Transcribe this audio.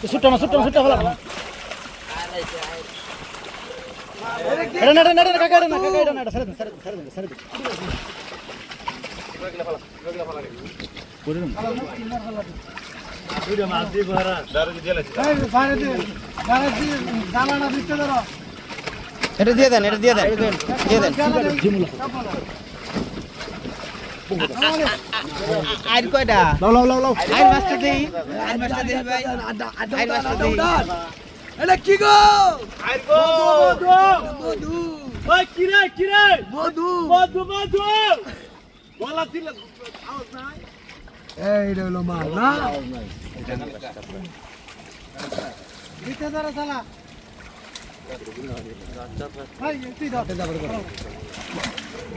সুট্টা ভালো কাকা এটা দিয়ে দেন আর কয়টা লাও আর মাছটা দেই ভাই আর মাছটা দেই এটা কি গো আই গো মধু ওই কিরে মধু গলা দিলে আওয়াজ নাই এই হলো মাল না দিতে দাঁড়া শালা ভাই তুই দাও